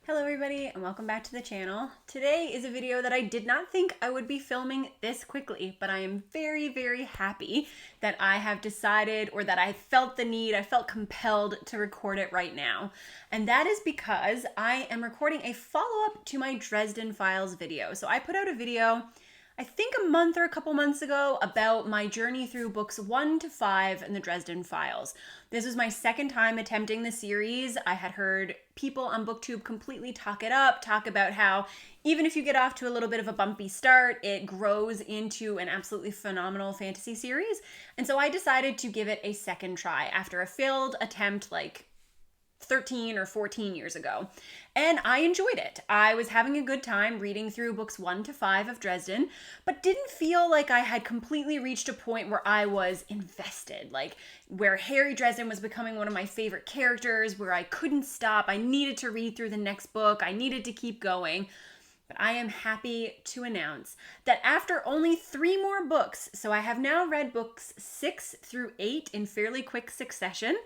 Hello everybody and welcome back to the channel. Today is a video that I did not think I would be filming this quickly, but I am very happy that I have decided, or that I felt the need, I felt compelled to record it right now. And that is because I am recording a follow-up to my Dresden Files video. So I put out a video, I think a month or a couple months ago, about my journey through books 1 to 5 in the Dresden Files. This was my second time attempting the series. I had heard people on BookTube completely talk it up, talk about how even if you get off to a little bit of a bumpy start, it grows into an absolutely phenomenal fantasy series. And so I decided to give it a second try after a failed attempt like 13 or 14 years ago. And I enjoyed it. I was having a good time reading through books 1 to 5 of Dresden, but didn't feel like I had completely reached a point where I was invested, like where Harry Dresden was becoming one of my favorite characters, where I couldn't stop. I needed to read through the next book. I needed to keep going. But I am happy to announce that after only 3 more books, so I have now read books 6 through 8 in fairly quick succession,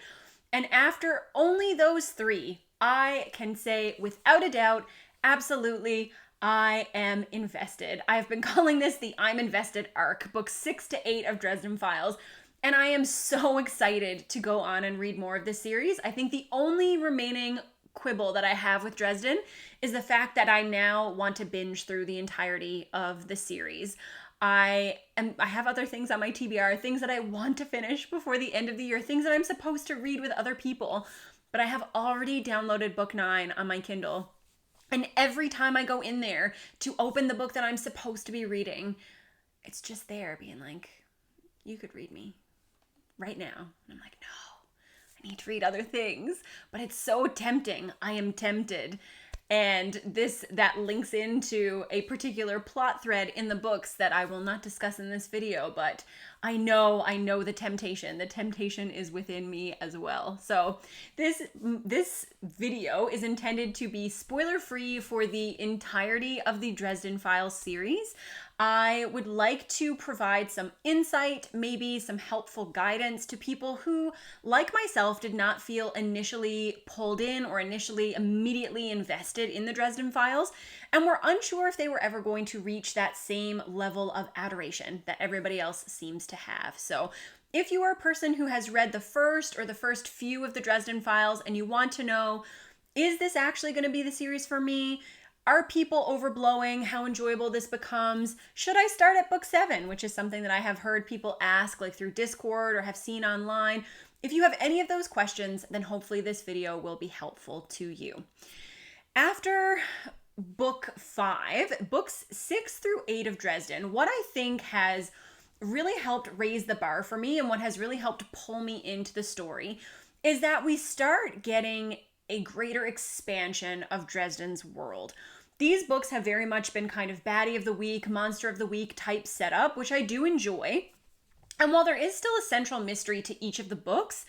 and after only those 3, I can say without a doubt, absolutely, I am invested. I've been calling this the I'm Invested arc, books 6 to 8 of Dresden Files, and I am so excited to go on and read more of this series. I think the only remaining quibble that I have with Dresden is the fact that I now want to binge through the entirety of the series. I have other things on my TBR, things that I want to finish before the end of the year, things that I'm supposed to read with other people, but I have already downloaded book 9 on my Kindle. And every time I go in there to open the book that I'm supposed to be reading, it's just there being like, you could read me right now. And I'm like, no, I need to read other things, but it's so tempting. I am tempted. And that links into a particular plot thread in the books that I will not discuss in this video, but I know the temptation. The temptation is within me as well. So this video is intended to be spoiler-free for the entirety of the Dresden Files series. I would like to provide some insight, maybe some helpful guidance to people who, like myself, did not feel initially pulled in or initially immediately invested in the Dresden Files and were unsure if they were ever going to reach that same level of adoration that everybody else seems to have. So if you are a person who has read the first or the first few of the Dresden Files and you want to know, is this actually going to be the series for me? Are people overblowing how enjoyable this becomes? Should I start at book 7, which is something that I have heard people ask like through Discord or have seen online. If you have any of those questions, then hopefully this video will be helpful to you. After book 5, books 6 through 8 of Dresden, what I think has really helped raise the bar for me and what has really helped pull me into the story is that we start getting a greater expansion of Dresden's world. These books have very much been kind of baddie of the week, monster of the week type setup, which I do enjoy. And while there is still a central mystery to each of the books,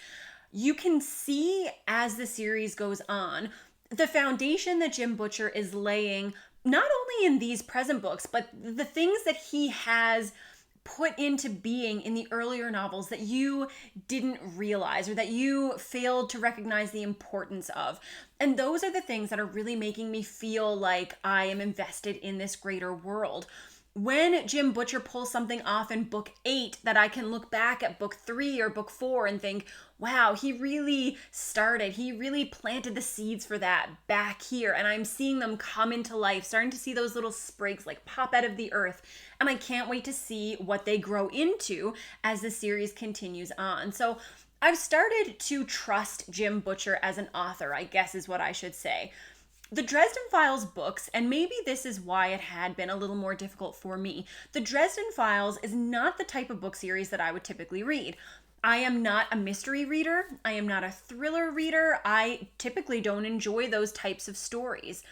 you can see as the series goes on, the foundation that Jim Butcher is laying, not only in these present books, but the things that he has put into being in the earlier novels that you didn't realize or that you failed to recognize the importance of. And those are the things that are really making me feel like I am invested in this greater world. When Jim Butcher pulls something off in book 8 that I can look back at book 3 or book 4 and think, wow, he really planted the seeds for that back here. And I'm seeing them come into life, starting to see those little sprigs like pop out of the earth. And I can't wait to see what they grow into as the series continues on. So I've started to trust Jim Butcher as an author, I guess is what I should say. The Dresden Files books, and maybe this is why it had been a little more difficult for me, the Dresden Files is not the type of book series that I would typically read. I am not a mystery reader. I am not a thriller reader. I typically don't enjoy those types of stories.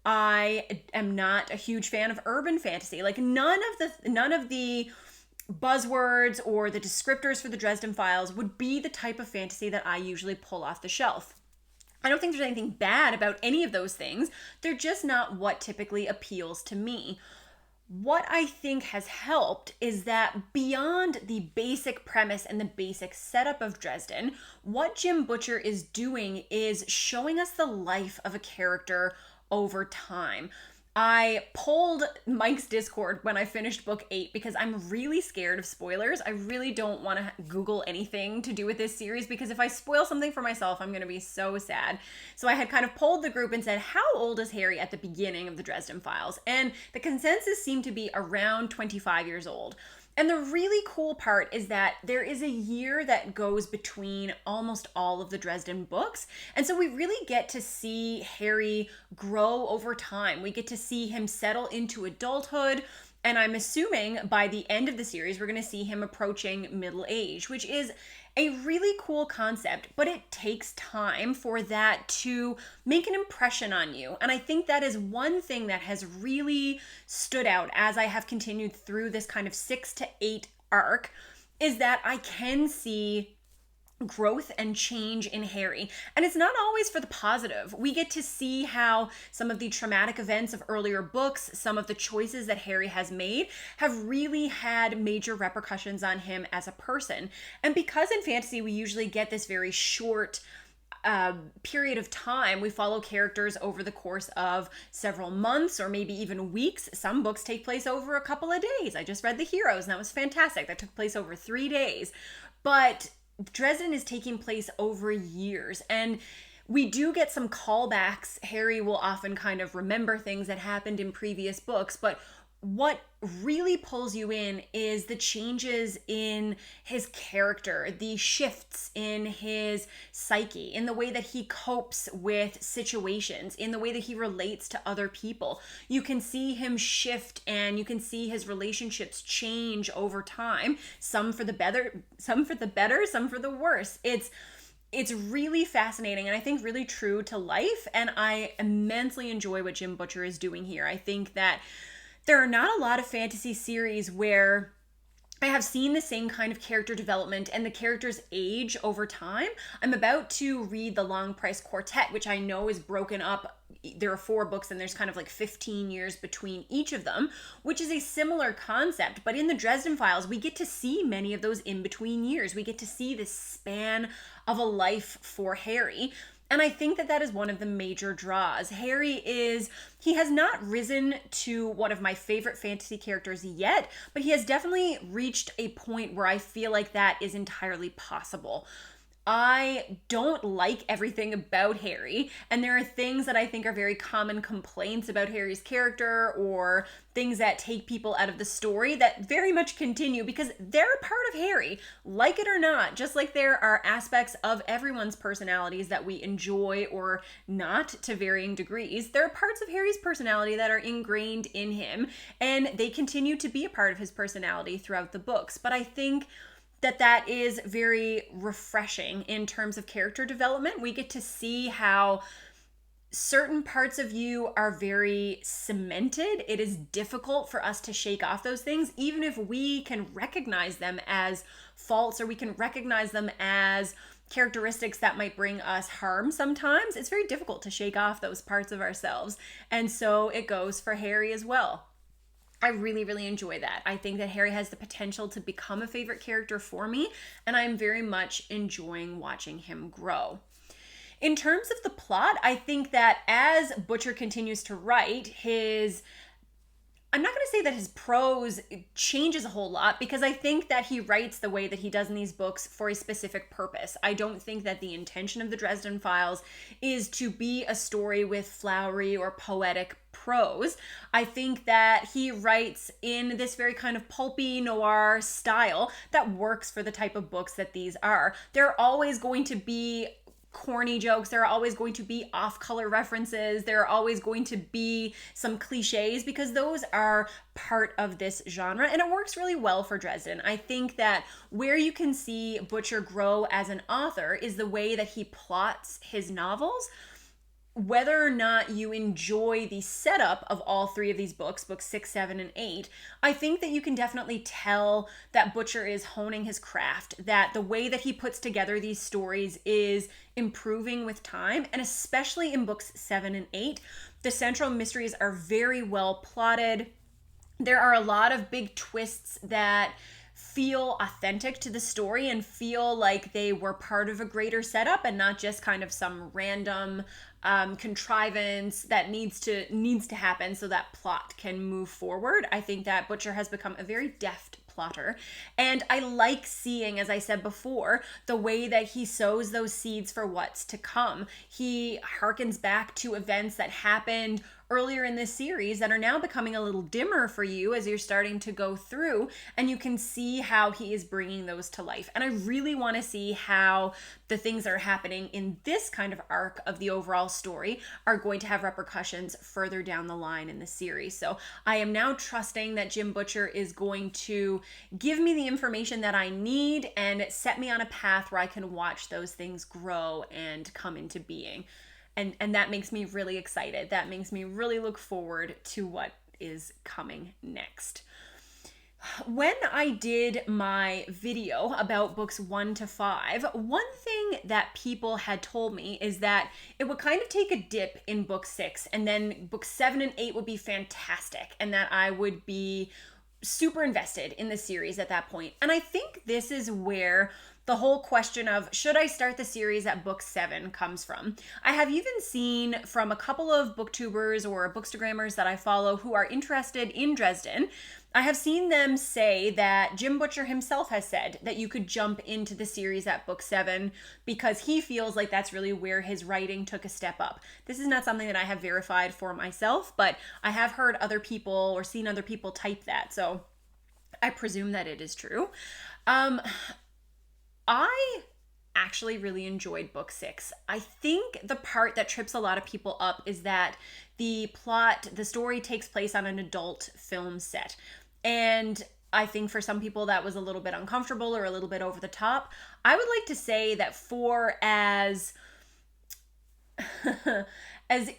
I am not a huge fan of urban fantasy. Like none of the buzzwords or the descriptors for the Dresden Files would be the type of fantasy that I usually pull off the shelf. I don't think there's anything bad about any of those things. They're just not what typically appeals to me. What I think has helped is that beyond the basic premise and the basic setup of Dresden, what Jim Butcher is doing is showing us the life of a character over time. I polled Mike's Discord when I finished book 8 because I'm really scared of spoilers. I really don't want to Google anything to do with this series because if I spoil something for myself, I'm going to be so sad. So I had kind of polled the group and said, how old is Harry at the beginning of the Dresden Files? And the consensus seemed to be around 25 years old. And the really cool part is that there is a year that goes between almost all of the Dresden books. And so we really get to see Harry grow over time. We get to see him settle into adulthood. And I'm assuming by the end of the series, we're going to see him approaching middle age, which is a really cool concept, but it takes time for that to make an impression on you. And I think that is one thing that has really stood out as I have continued through this kind of 6 to 8 arc, is that I can see growth and change in Harry. And it's not always for the positive. We get to see how some of the traumatic events of earlier books, some of the choices that Harry has made have really had major repercussions on him as a person. And because in fantasy we usually get this very short period of time, we follow characters over the course of several months or maybe even weeks. Some books take place over a couple of days. I just read The Heroes and that was fantastic. That took place over 3 days. But Dresden is taking place over years, and we do get some callbacks. Harry will often kind of remember things that happened in previous books, but what really pulls you in is the changes in his character, the shifts in his psyche, in the way that he copes with situations, in the way that he relates to other people. You can see him shift and you can see his relationships change over time, some for the better, some for the worse. It's really fascinating and I think really true to life, and I immensely enjoy what Jim Butcher is doing here. I think that there are not a lot of fantasy series where I have seen the same kind of character development and the characters age over time. I'm about to read The Long Price Quartet, which I know is broken up. There are 4 books and there's kind of like 15 years between each of them, which is a similar concept. But in the Dresden Files, we get to see many of those in-between years. We get to see this span of a life for Harry. And I think that that is one of the major draws. He has not risen to one of my favorite fantasy characters yet, but he has definitely reached a point where I feel like that is entirely possible. I don't like everything about Harry, and there are things that I think are very common complaints about Harry's character or things that take people out of the story that very much continue because they're a part of Harry, like it or not, just like there are aspects of everyone's personalities that we enjoy or not to varying degrees. There are parts of Harry's personality that are ingrained in him, and they continue to be a part of his personality throughout the books. But I think that is very refreshing in terms of character development. We get to see how certain parts of you are very cemented. It is difficult for us to shake off those things, even if we can recognize them as faults or we can recognize them as characteristics that might bring us harm sometimes. It's very difficult to shake off those parts of ourselves. And so it goes for Harry as well. I really, really enjoy that. I think that Harry has the potential to become a favorite character for me, and I'm very much enjoying watching him grow. In terms of the plot, I think that as Butcher continues to write, I'm not going to say that his prose changes a whole lot because I think that he writes the way that he does in these books for a specific purpose. I don't think that the intention of the Dresden Files is to be a story with flowery or poetic prose. I think that he writes in this very kind of pulpy noir style that works for the type of books that these are. There are always going to be corny jokes. There are always going to be off-color references. There are always going to be some cliches because those are part of this genre, and it works really well for Dresden. I think that where you can see Butcher grow as an author is the way that he plots his novels. Whether or not you enjoy the setup of all 3 of these books 6, 7, and 8, I think that you can definitely tell that Butcher is honing his craft, that the way that he puts together these stories is improving with time, and especially in books 7 and 8, the central mysteries are very well plotted. There are a lot of big twists that feel authentic to the story and feel like they were part of a greater setup and not just kind of some random contrivance that needs to happen so that plot can move forward. I think that Butcher has become a very deft plotter, and I like seeing, as I said before, the way that he sows those seeds for what's to come. He harkens back to events that happened earlier in this series that are now becoming a little dimmer for you as you're starting to go through, and you can see how he is bringing those to life. And I really want to see how the things that are happening in this kind of arc of the overall story are going to have repercussions further down the line in the series. So I am now trusting that Jim Butcher is going to give me the information that I need and set me on a path where I can watch those things grow and come into being. And that makes me really excited. That makes me really look forward to what is coming next. When I did my video about books 1 to 5, one thing that people had told me is that it would kind of take a dip in book 6, and then books 7 and 8 would be fantastic, and that I would be super invested in the series at that point. And I think this is where the whole question of should I start the series at book 7 comes from. I have even seen from a couple of booktubers or bookstagrammers that I follow who are interested in Dresden, I have seen them say that Jim Butcher himself has said that you could jump into the series at book 7 because he feels like that's really where his writing took a step up. This is not something that I have verified for myself, but I have heard other people or seen other people type that, so I presume that it is true. I actually really enjoyed book 6. I think the part that trips a lot of people up is that the story takes place on an adult film set. And I think for some people that was a little bit uncomfortable or a little bit over the top. I would like to say that for as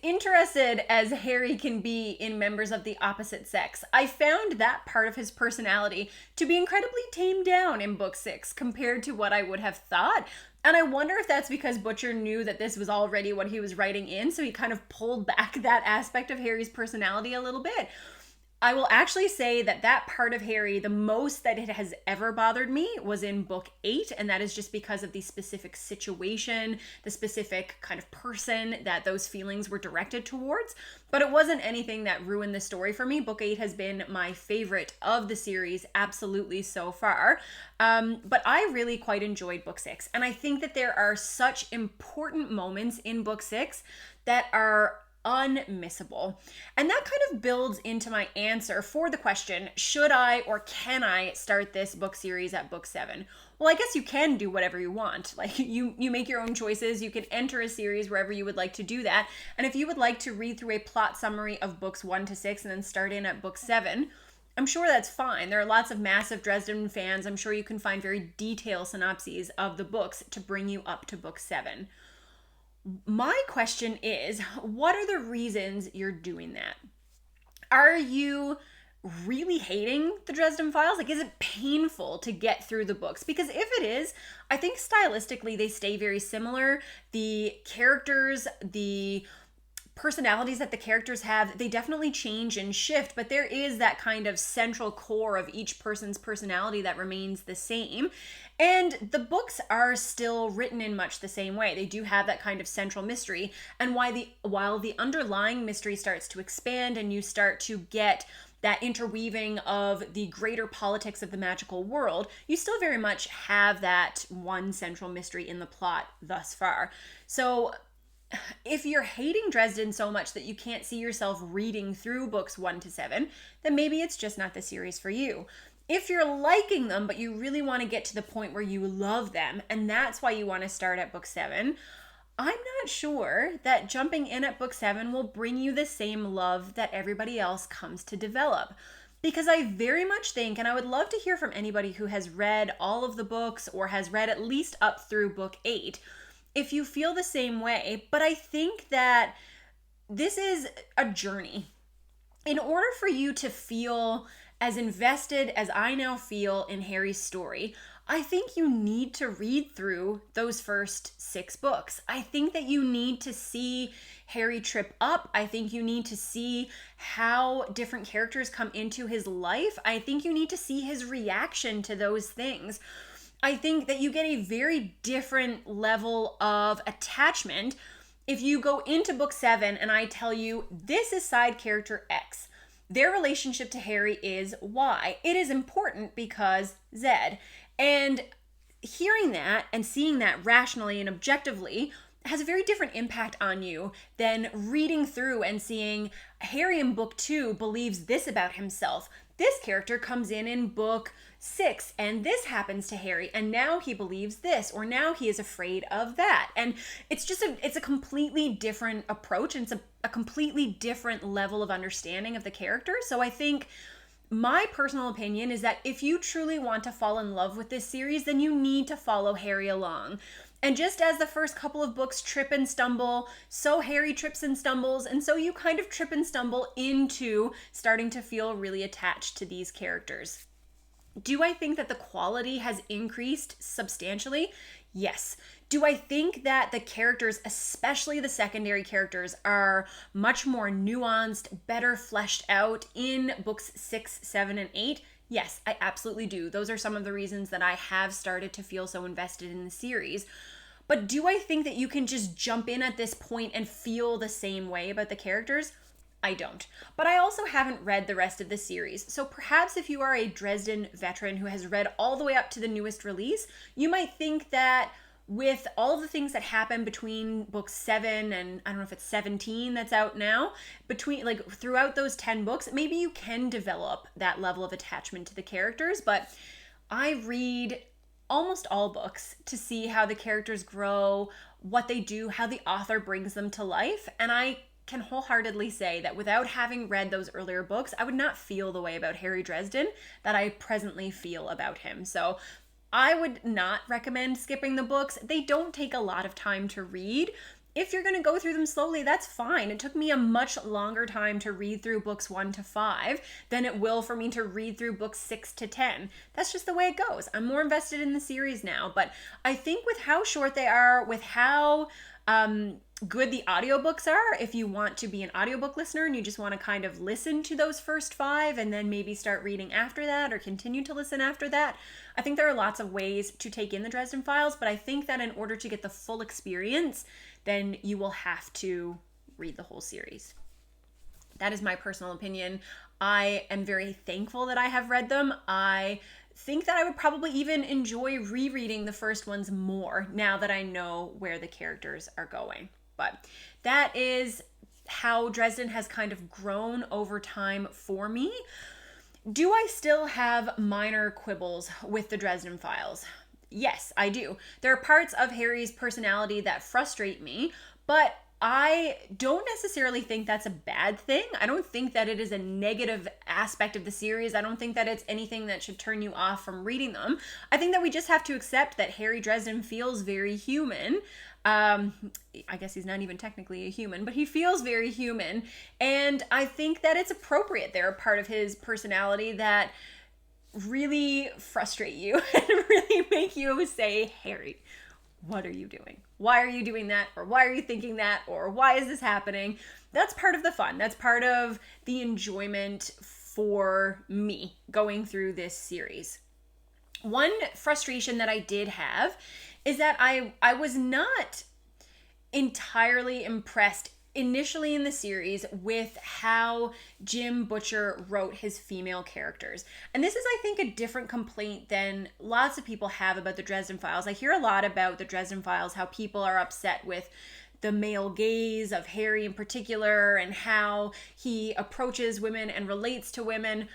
interested as Harry can be in members of the opposite sex, I found that part of his personality to be incredibly tamed down in book 6 compared to what I would have thought. And I wonder if that's because Butcher knew that this was already what he was writing in, so he kind of pulled back that aspect of Harry's personality a little bit. I will actually say that that part of Harry, the most that it has ever bothered me was in book 8, and that is just because of the specific situation, the specific kind of person that those feelings were directed towards. But it wasn't anything that ruined the story for me. Book 8 has been my favorite of the series, absolutely so far. But I really quite enjoyed book 6. And I think that there are such important moments in book 6 that are unmissable. And that kind of builds into my answer for the question, should I or can I start this book series at book 7? Well, I guess you can do whatever you want. Like you make your own choices. You can enter a series wherever you would like to do that. And if you would like to read through a plot summary of books 1 to 6 and then start in at book 7, I'm sure that's fine. There are lots of massive Dresden fans. I'm sure you can find very detailed synopses of the books to bring you up to book 7. My question is, what are the reasons you're doing that? Are you really hating the Dresden Files? Like, is it painful to get through the books? Because if it is, I think stylistically they stay very similar. The characters, the personalities that the characters have, they definitely change and shift, but there is that kind of central core of each person's personality that remains the same. And the books are still written in much the same way. They do have that kind of central mystery. And while the underlying mystery starts to expand and you start to get that interweaving of the greater politics of the magical world, you still very much have that one central mystery in the plot thus far. So if you're hating Dresden so much that you can't see yourself reading through books 1 to 7, then maybe it's just not the series for you. If you're liking them, but you really want to get to the point where you love them, and that's why you want to start at book 7, I'm not sure that jumping in at book 7 will bring you the same love that everybody else comes to develop. Because I very much think, and I would love to hear from anybody who has read all of the books or has read at least up through book 8, if you feel the same way, but I think that this is a journey. In order for you to feel as invested as I now feel in Harry's story, I think you need to read through those first 6 books. I think that you need to see Harry trip up. I think you need to see how different characters come into his life. I think you need to see his reaction to those things. I think that you get a very different level of attachment if you go into book 7 and I tell you this is side character X. Their relationship to Harry is Y. It is important because Z. And hearing that and seeing that rationally and objectively has a very different impact on you than reading through and seeing Harry in book 2 believes this about himself. This character comes in book 6 and this happens to Harry and now he believes this, or now he is afraid of that. And it's a completely different approach, and it's a completely different level of understanding of the character. So I think my personal opinion is that if you truly want to fall in love with this series, then you need to follow Harry along. And just as the first couple of books trip and stumble, so Harry trips and stumbles, and so you kind of trip and stumble into starting to feel really attached to these characters. Do I think that the quality has increased substantially? Yes. Do I think that the characters, especially the secondary characters, are much more nuanced, better fleshed out in books 6, 7, and 8? Yes, I absolutely do. Those are some of the reasons that I have started to feel so invested in the series. But do I think that you can just jump in at this point and feel the same way about the characters? I don't. But I also haven't read the rest of the series. So perhaps if you are a Dresden veteran who has read all the way up to the newest release, you might think that with all of the things that happen between book 7 and I don't know if it's 17 that's out now, throughout those 10 books, maybe you can develop that level of attachment to the characters. But I read almost all books to see how the characters grow, what they do, how the author brings them to life. And I can wholeheartedly say that without having read those earlier books, I would not feel the way about Harry Dresden that I presently feel about him. So I would not recommend skipping the books. They don't take a lot of time to read. If you're going to go through them slowly, that's fine. It took me a much longer time to read through books 1 to 5 than it will for me to read through books 6 to 10. That's just the way it goes. I'm more invested in the series now, but I think with how short they are, with how good the audiobooks are, if you want to be an audiobook listener and you just want to kind of listen to those first 5 and then maybe start reading after that or continue to listen after that, I think there are lots of ways to take in the Dresden Files, but I think that in order to get the full experience, then you will have to read the whole series. That is my personal opinion. I am very thankful that I have read them. I think that I would probably even enjoy rereading the first ones more now that I know where the characters are going. But that is how Dresden has kind of grown over time for me. Do I still have minor quibbles with the Dresden Files? Yes, I do. There are parts of Harry's personality that frustrate me, but I don't necessarily think that's a bad thing. I don't think that it is a negative aspect of the series. I don't think that it's anything that should turn you off from reading them. I think that we just have to accept that Harry Dresden feels very human. I guess he's not even technically a human, but he feels very human. And I think that it's appropriate. They're a part of his personality that really frustrate you and really make you say, Harry, what are you doing? Why are you doing that? Or why are you thinking that? Or why is this happening? That's part of the fun. That's part of the enjoyment for me going through this series. One frustration that I did have is that I was not entirely impressed initially in the series with how Jim Butcher wrote his female characters. And this is, I think, a different complaint than lots of people have about the Dresden Files. I hear a lot about the Dresden Files, how people are upset with the male gaze of Harry in particular and how he approaches women and relates to women.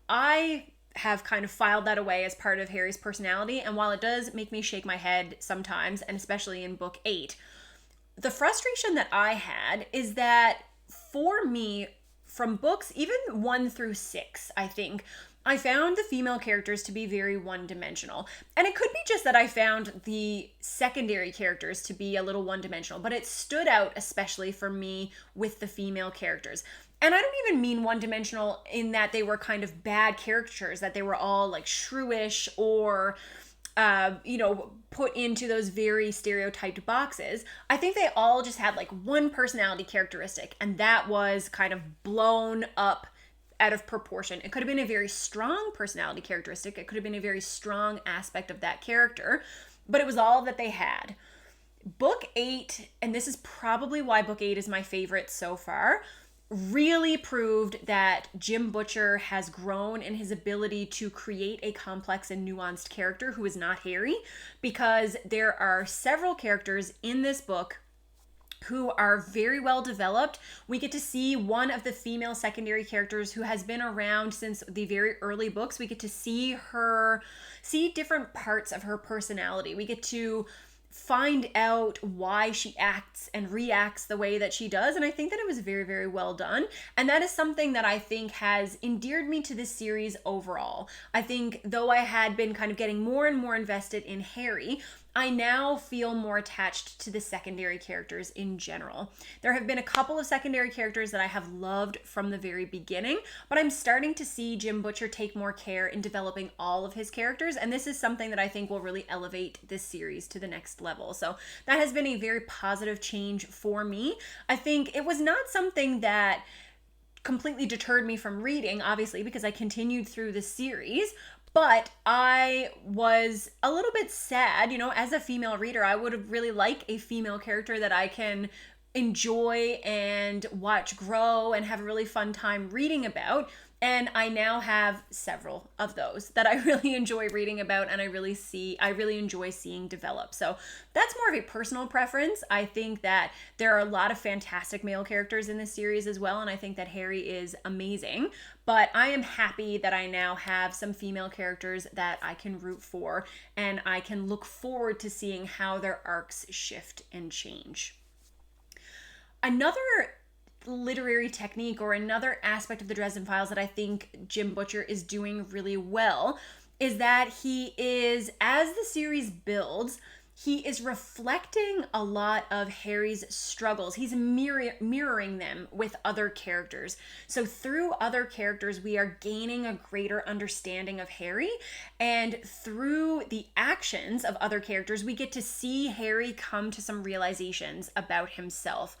I have kind of filed that away as part of Harry's personality, and while it does make me shake my head sometimes, and especially in book 8, the frustration that I had is that for me, from books even 1 through 6, I think, I found the female characters to be very one-dimensional. And it could be just that I found the secondary characters to be a little one-dimensional, but it stood out especially for me with the female characters. And I don't even mean one-dimensional in that they were kind of bad caricatures, that they were all like shrewish or put into those very stereotyped boxes. I think they all just had like one personality characteristic, and that was kind of blown up out of proportion. It could have been a very strong personality characteristic. It could have been a very strong aspect of that character, but it was all that they had. Book 8, and this is probably why book 8 is my favorite so far, really proved that Jim Butcher has grown in his ability to create a complex and nuanced character who is not Harry, because there are several characters in this book who are very well developed. We get to see one of the female secondary characters who has been around since the very early books. We get to see different parts of her personality. We get to find out why she acts and reacts the way that she does. And I think that it was very, very well done. And that is something that I think has endeared me to this series overall. I think though I had been kind of getting more and more invested in Harry, I now feel more attached to the secondary characters in general. There have been a couple of secondary characters that I have loved from the very beginning, but I'm starting to see Jim Butcher take more care in developing all of his characters, and this is something that I think will really elevate this series to the next level. So that has been a very positive change for me. I think it was not something that completely deterred me from reading, obviously, because I continued through the series. But I was a little bit sad, as a female reader, I would have really liked a female character that I can enjoy and watch grow and have a really fun time reading about. And I now have several of those that I really enjoy reading about, and I really enjoy seeing develop. So that's more of a personal preference. I think that there are a lot of fantastic male characters in this series as well, and I think that Harry is amazing. But I am happy that I now have some female characters that I can root for, and I can look forward to seeing how their arcs shift and change. Another literary technique or another aspect of the Dresden Files that I think Jim Butcher is doing really well is that he is, as the series builds, he is reflecting a lot of Harry's struggles. He's mirroring them with other characters. So through other characters, we are gaining a greater understanding of Harry. And through the actions of other characters, we get to see Harry come to some realizations about himself.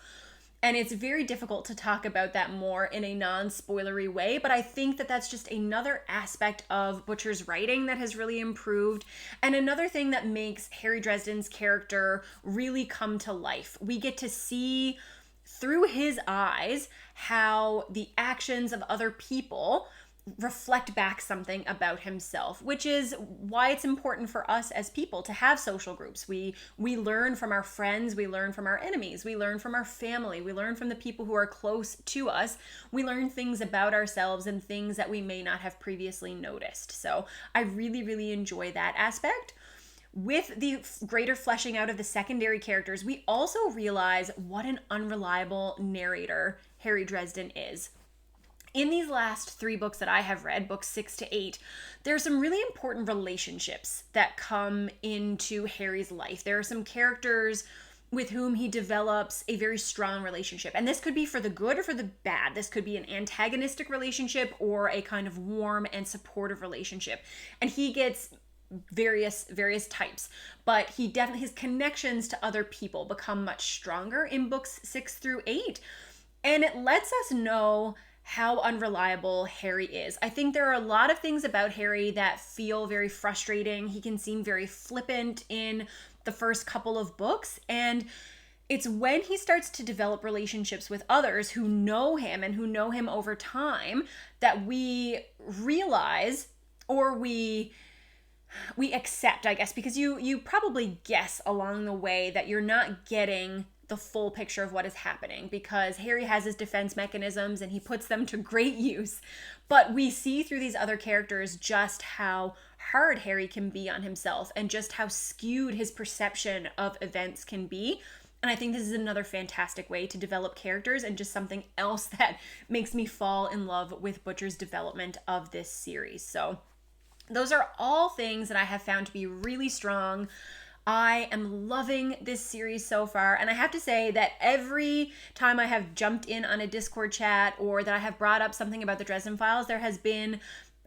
And it's very difficult to talk about that more in a non-spoilery way, but I think that that's just another aspect of Butcher's writing that has really improved, and another thing that makes Harry Dresden's character really come to life. We get to see through his eyes how the actions of other people reflect back something about himself, which is why it's important for us as people to have social groups. We learn from our friends, we learn from our enemies, we learn from our family, we learn from the people who are close to us. We learn things about ourselves and things that we may not have previously noticed. So I really, really enjoy that aspect. With the greater fleshing out of the secondary characters, we also realize what an unreliable narrator Harry Dresden is. In these last 3 books that I have read, books 6 to 8, there are some really important relationships that come into Harry's life. There are some characters with whom he develops a very strong relationship. And this could be for the good or for the bad. This could be an antagonistic relationship or a kind of warm and supportive relationship. And he gets various types, but his connections to other people become much stronger in books 6 through 8. And it lets us know how unreliable Harry is. I think there are a lot of things about Harry that feel very frustrating. He can seem very flippant in the first couple of books, and it's when he starts to develop relationships with others who know him and who know him over time that we realize, or we accept, I guess, because you probably guess along the way that you're not getting the full picture of what is happening, because Harry has his defense mechanisms and he puts them to great use. But we see through these other characters just how hard Harry can be on himself and just how skewed his perception of events can be. And I think this is another fantastic way to develop characters, and just something else that makes me fall in love with Butcher's development of this series. So those are all things that I have found to be really strong. I am loving this series so far, and I have to say that every time I have jumped in on a Discord chat or that I have brought up something about the Dresden Files, there has been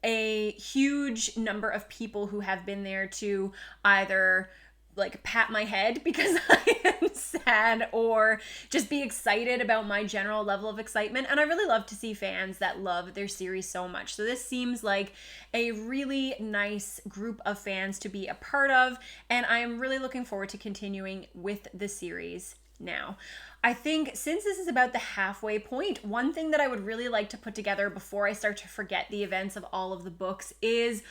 a huge number of people who have been there to either like pat my head because I am sad or just be excited about my general level of excitement. And I really love to see fans that love their series so much. So this seems like a really nice group of fans to be a part of, and I am really looking forward to continuing with the series now. I think since this is about the halfway point, one thing that I would really like to put together before I start to forget the events of all of the books is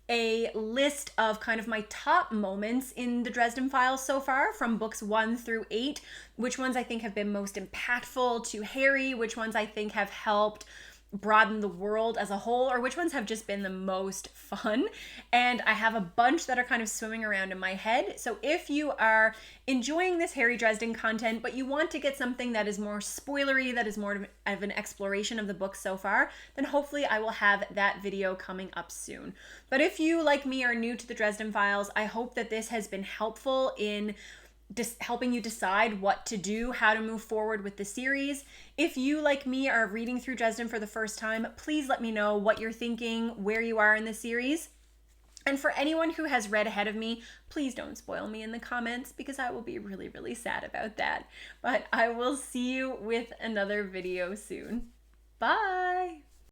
a list of kind of my top moments in the Dresden Files so far, from books 1 through 8, which ones I think have been most impactful to Harry, which ones I think have helped broaden the world as a whole, or which ones have just been the most fun. And I have a bunch that are kind of swimming around in my head. So if you are enjoying this Harry Dresden content, but you want to get something that is more spoilery, that is more of an exploration of the book so far, then hopefully I will have that video coming up soon. But if you, like me, are new to the Dresden Files, I hope that this has been helpful in helping you decide what to do, how to move forward with the series. If you, like me, are reading through Dresden for the first time, please let me know what you're thinking, where you are in the series. And for anyone who has read ahead of me, please don't spoil me in the comments because I will be really, really sad about that. But I will see you with another video soon. Bye!